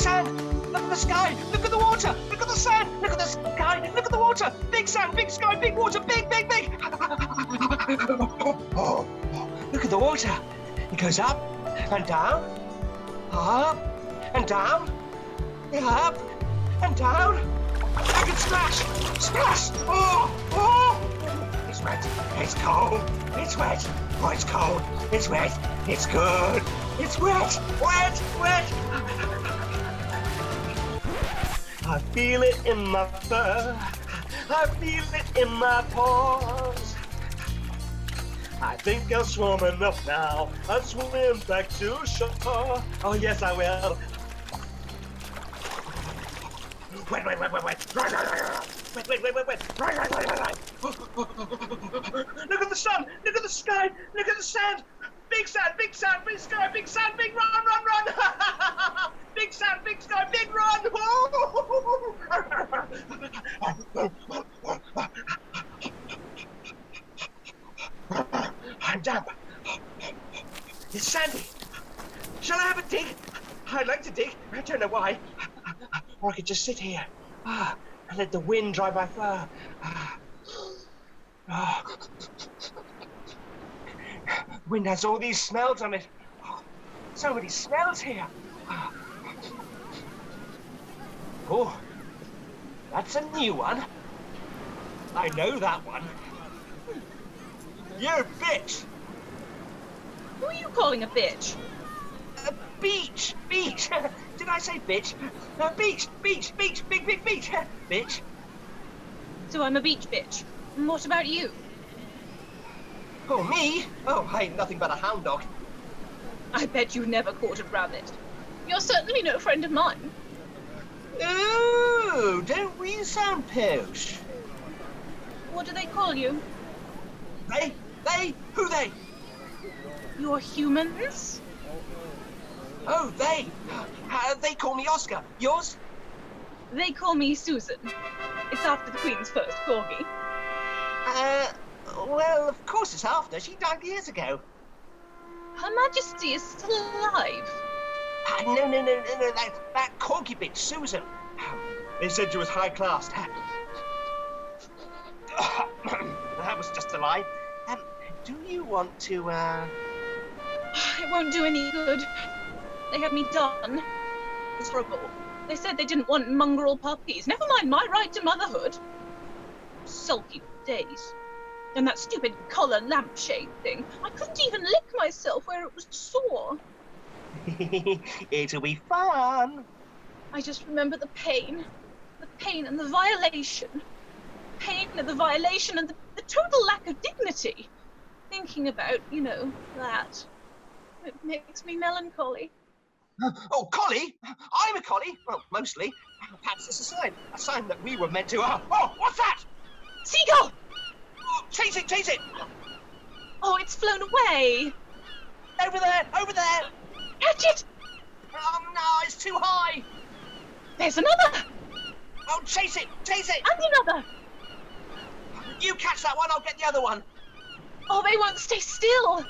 sand! Look at the sky! Look at the water! Look at the sand! Look at the sky! Look at the water! Big sand, big sky, big water, big, big, big! Oh, look at the water! It goes up and down, up and down, up and down. I can splash! Splash! Oh! Oh! It's wet. It's cold. It's wet. Oh, it's cold. It's wet. It's good. It's wet. Wet. Wet. I feel it in my fur. I feel it in my paws. I think I'll swim enough now. I'll swim back to shore. Oh, yes, I will. Wait. Right. Wait. Look at the sun. Look at the sky. Look at the sand. Big sand, big sand, big sky, big sand, big run. Big sand, big sky, big run. I'm damp. It's sandy. Shall I have a dig? I'd like to dig. I don't know why. Or I could just sit here and let the wind dry my fur. Wind has all these smells on it. So many smells here. Oh, that's a new one. I know that one. You bitch! Who are you calling a bitch? Beach! Did I say bitch? Beach! Big beach! Bitch! So I'm a beach bitch. And what about you? Oh, me? Oh, I ain't nothing but a hound dog. I bet you never caught a rabbit. You're certainly no friend of mine. Oh, don't we sound posh? What do they call you? They? Who they? You're humans? Oh, they. They call me Oscar. Yours? They call me Susan. It's after the Queen's first corgi. Well, of course it's after. She died years ago. Her Majesty is still alive. No, that corgi bitch, Susan. They said she was high class. That was just a lie. Do you want to, It won't do any good. They had me done. Miserable. They said they didn't want mongrel puppies. Never mind my right to motherhood. Sulky days. And that stupid collar lampshade thing. I couldn't even lick myself where it was sore. It'll be fun. I just remember the pain. The pain and the violation. Pain and the violation and the total lack of dignity. Thinking about, that. It makes me melancholy. Oh, collie? I'm a collie. Well, mostly. Perhaps it's a sign that we were meant to... Oh, what's that? Seagull! Oh, chase it! Oh, it's flown away. Over there! Catch it! Oh, no, it's too high. There's another! Oh, chase it! And another! You catch that one, I'll get the other one. Oh, they won't stay still.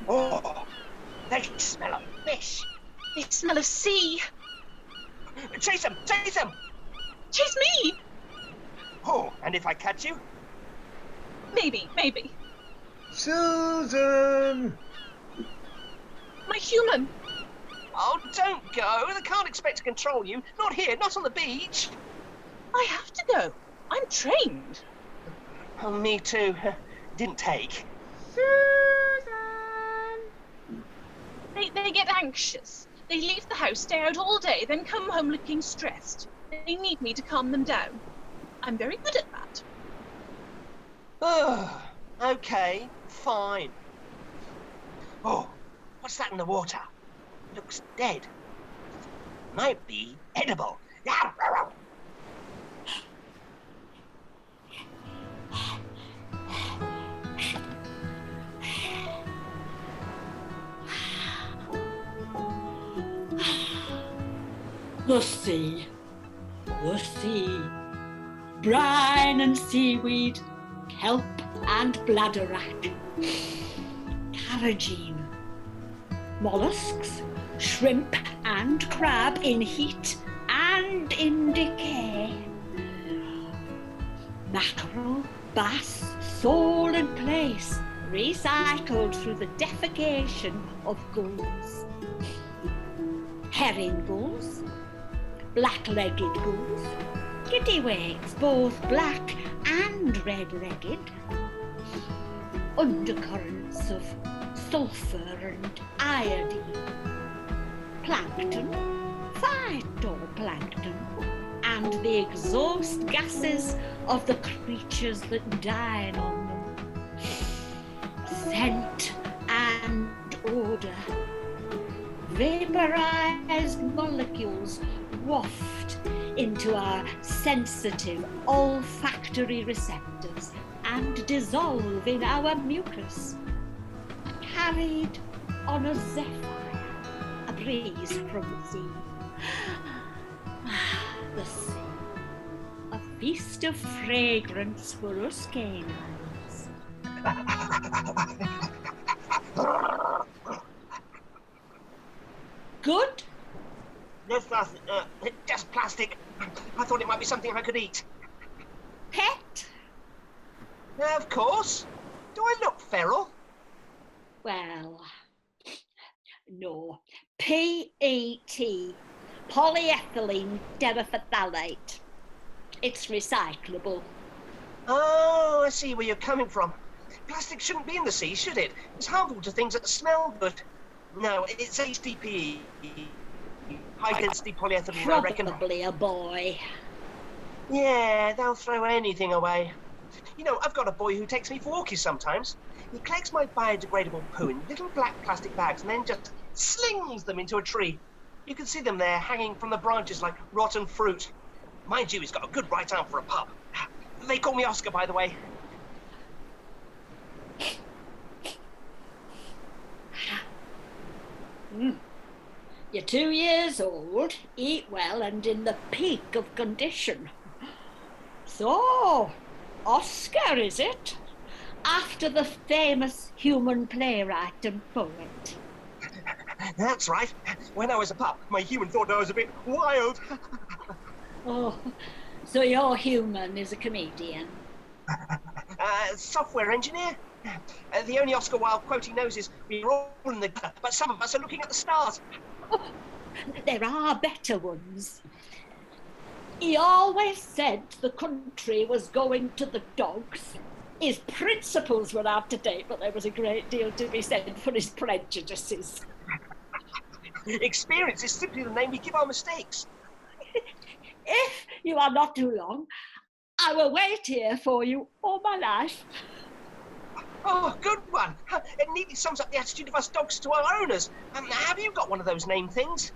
Oh, they smell of fish. They smell of sea. Chase them! Chase me! Oh, and if I catch you? Maybe. Susan! My human. Oh, don't go. They can't expect to control you. Not here, not on the beach. I have to go. I'm trained. Oh, me too. Didn't take. Susan! They get anxious. They leave the house, stay out all day, then come home looking stressed. They need me to calm them down. I'm very good at that. Oh, okay, fine. Oh, what's that in the water? Looks dead. Might be edible. The sea. Brine and seaweed, kelp and bladderwrack, carrageen, mollusks, shrimp and crab in heat and in decay, mackerel, bass, sole and plaice, recycled through the defecation of gulls, herring gulls, black-legged gulls, kittiwakes, both black and red-legged, undercurrents of sulphur and iodine, plankton, phytoplankton, and the exhaust gases of the creatures that dine on them, scent and odour, vaporized molecules waft into our sensitive olfactory receptors and dissolve in our mucus, carried on a zephyr, a breeze from the sea. The sea, a feast of fragrance for us canines. Good? There's nothing, just plastic. I thought it might be something I could eat. Pet? Of course. Do I look feral? Well, no. PET, polyethylene terephthalate. It's recyclable. Oh, I see where you're coming from. Plastic shouldn't be in the sea, should it? It's harmful to things that smell good. No, it's HDPE. High-density polyethylene, I reckon. Probably a boy. Yeah, they'll throw anything away. You know, I've got a boy who takes me for walkies sometimes. He collects my biodegradable poo in little black plastic bags and then just slings them into a tree. You can see them there hanging from the branches like rotten fruit. Mind you, he's got a good right arm for a pup. They call me Oscar, by the way. You're 2 years old, eat well and in the peak of condition. So, Oscar, is it? After the famous human playwright and poet. That's right. When I was a pup, my human thought I was a bit wild. Oh, so your human is a comedian? Software engineer. The only Oscar Wilde quote he knows is, "We're all in the gutter, but some of us are looking at the stars." Oh, there are better ones. He always said the country was going to the dogs. His principles were out to date, but there was a great deal to be said for his prejudices. Experience is simply the name we give our mistakes. If you are not too long, I will wait here for you all my life. Oh, good one. It neatly sums up the attitude of us dogs to our owners. Have you got one of those name things?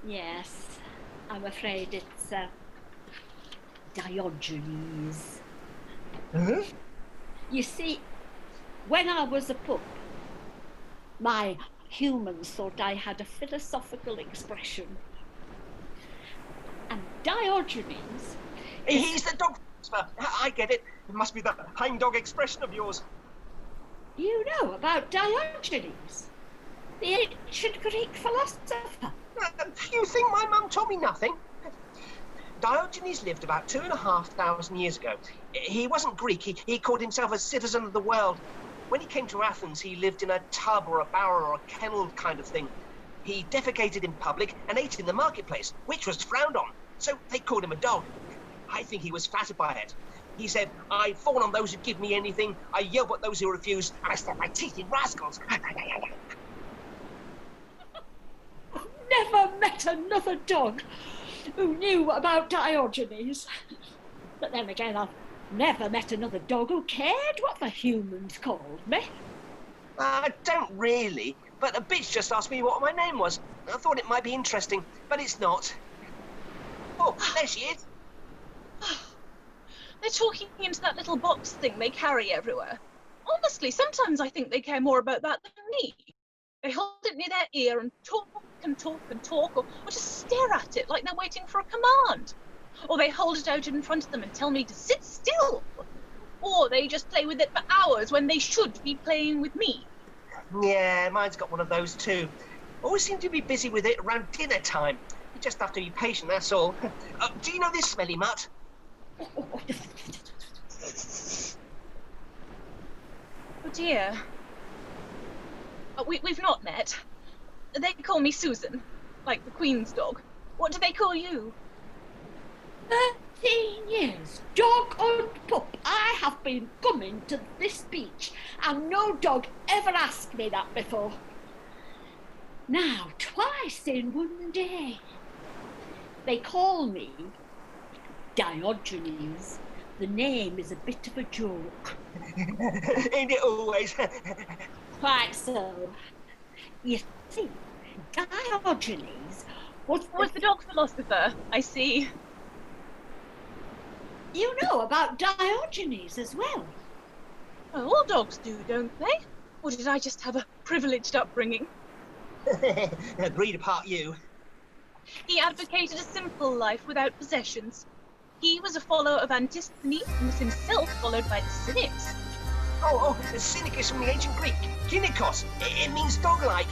Yes, I'm afraid it's Diogenes. Huh? You see, when I was a pup, my humans thought I had a philosophical expression. And Diogenes... He's the dog philosopher. I get it. It must be that hang-dog expression of yours. You know about Diogenes, the ancient Greek philosopher. You think my mum told me nothing? Diogenes lived about 2,500 years ago. He wasn't Greek. He called himself a citizen of the world. When he came to Athens, he lived in a tub or a barrel or a kennel kind of thing. He defecated in public and ate in the marketplace, which was frowned on. So they called him a dog. I think he was flattered by it. He said, "I fawn on those who give me anything, I yelp at those who refuse, and I set my teeth in rascals." Never met another dog who knew about Diogenes. But then again, I've never met another dog who cared what the humans called me. I don't really, but a bitch just asked me what my name was. I thought it might be interesting, but it's not. Oh, there she is. They're talking into that little box thing they carry everywhere. Honestly, sometimes I think they care more about that than me. They hold it near their ear and talk and talk and talk, or just stare at it like they're waiting for a command. Or they hold it out in front of them and tell me to sit still. Or they just play with it for hours when they should be playing with me. Yeah, mine's got one of those too. Always seem to be busy with it around dinner time. You just have to be patient, that's all. Do you know this smelly mutt? Oh dear. We've not met. They call me Susan, like the Queen's dog. What do they call you? 13 years, dog and pup, I have been coming to this beach, and no dog ever asked me that before. Now, twice in one day. They call me Diogenes. The name is a bit of a joke. Ain't it always? Quite so. You see, Diogenes was the dog philosopher, I see. You know about Diogenes as well? Well, all dogs do, don't they? Or did I just have a privileged upbringing? Breed apart you. He advocated a simple life without possessions. He was a follower of Antisthenes and was himself followed by the Cynics. The cynic is from the ancient Greek. Kynikos. It means dog-like.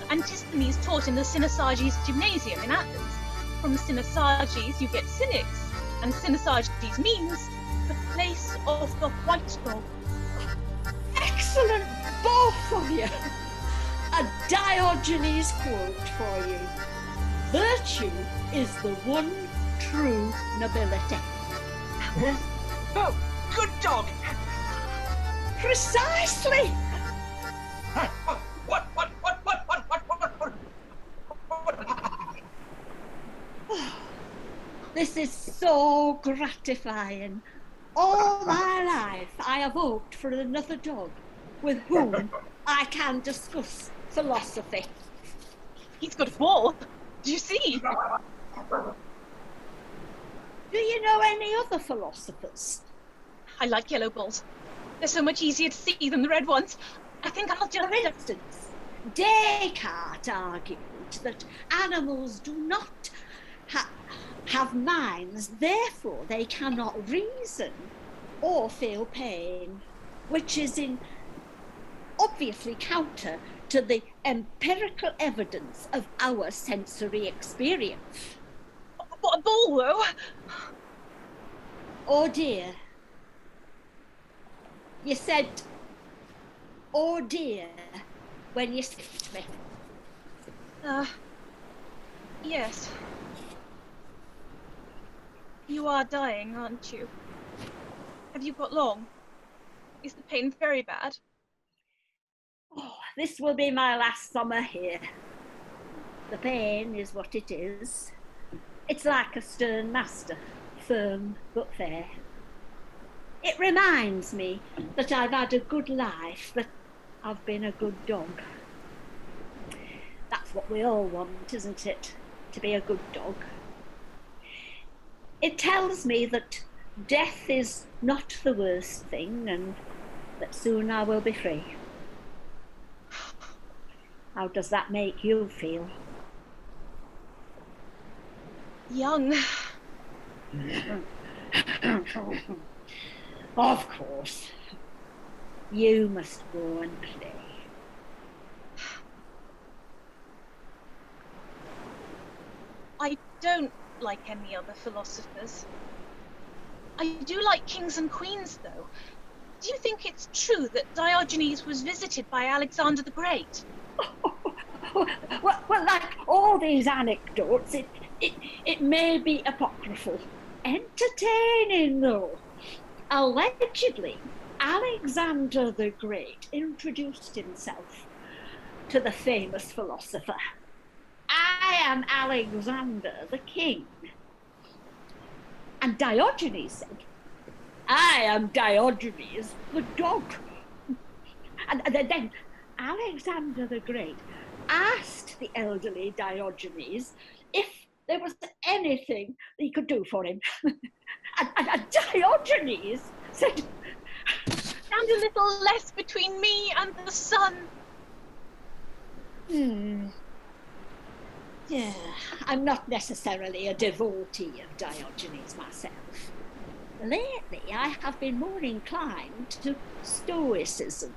Antisthenes taught in the Synaxarges Gymnasium in Athens. From Synaxarges you get Cynics, and Synaxarges means the place of the white dog. Excellent, both of you. A Diogenes quote for you. Virtue is the one true nobility. Oh, good dog. Precisely. What? This is so gratifying. All my life I have hoped for another dog with whom I can discuss philosophy. He's got a ball. Do you see? Do you know any other philosophers? I like yellow balls. They're so much easier to see than the red ones. I think I'll just... For instance, Descartes argued that animals do not have minds, therefore they cannot reason or feel pain, which is obviously counter to the empirical evidence of our sensory experience. What a ball, though! Oh dear. You said, oh dear, when you skipped me. Yes. You are dying, aren't you? Have you got long? Is the pain very bad? Oh, this will be my last summer here. The pain is what it is. It's like a stern master, firm but fair. It reminds me that I've had a good life, that I've been a good dog. That's what we all want, isn't it? To be a good dog. It tells me that death is not the worst thing and that soon I will be free. How does that make you feel? Young. Of course. You must go and play. I don't like any other philosophers. I do like kings and queens, though. Do you think it's true that Diogenes was visited by Alexander the Great? Well, like all these anecdotes, it may be apocryphal. Entertaining, though. Allegedly, Alexander the Great introduced himself to the famous philosopher. I am Alexander the king. And Diogenes said, I am Diogenes the dog. And then Alexander the Great asked the elderly Diogenes if there was anything he could do for him. and Diogenes said, Stand a little less between me and the sun. Yeah, I'm not necessarily a devotee of Diogenes myself. Lately, I have been more inclined to Stoicism.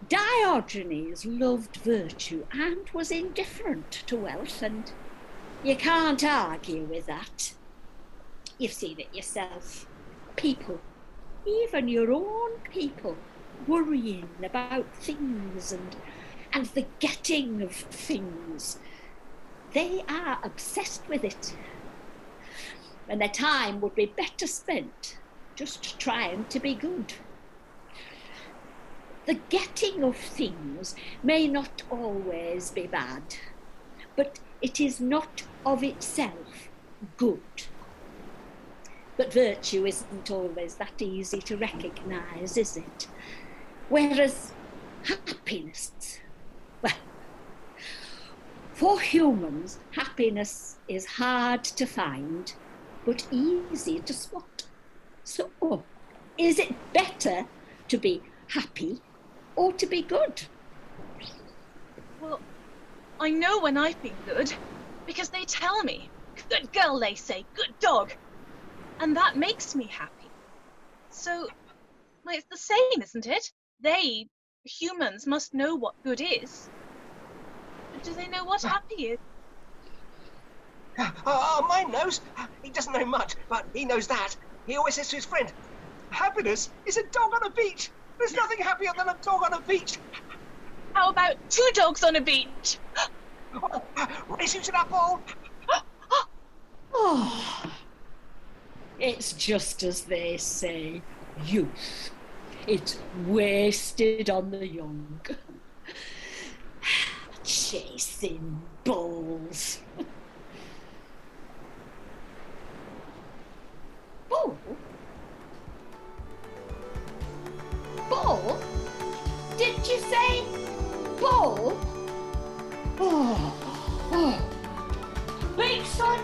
Diogenes loved virtue and was indifferent to wealth, and you can't argue with that. You've seen it yourself. People, even your own people, worrying about things and the getting of things. They are obsessed with it. And their time would be better spent just trying to be good. The getting of things may not always be bad, but it is not of itself good. But virtue isn't always that easy to recognise, is it? Whereas happiness, well, for humans, happiness is hard to find, but easy to spot. So, is it better to be happy or to be good? Well, I know when I've been good, because they tell me. Good girl, they say, good dog. And that makes me happy. So, well, it's the same, isn't it? They, humans, must know what good is. But do they know what happy is? Mine knows. He doesn't know much, but he knows that. He always says to his friend, happiness is a dog on a beach. There's nothing happier than a dog on a beach. How about 2 dogs on a beach? Races it up all. Oh, it's just as they say, youth. It's wasted on the young. Chasing bulls. Bull? Bull? Did you say bull? Oh. Big son!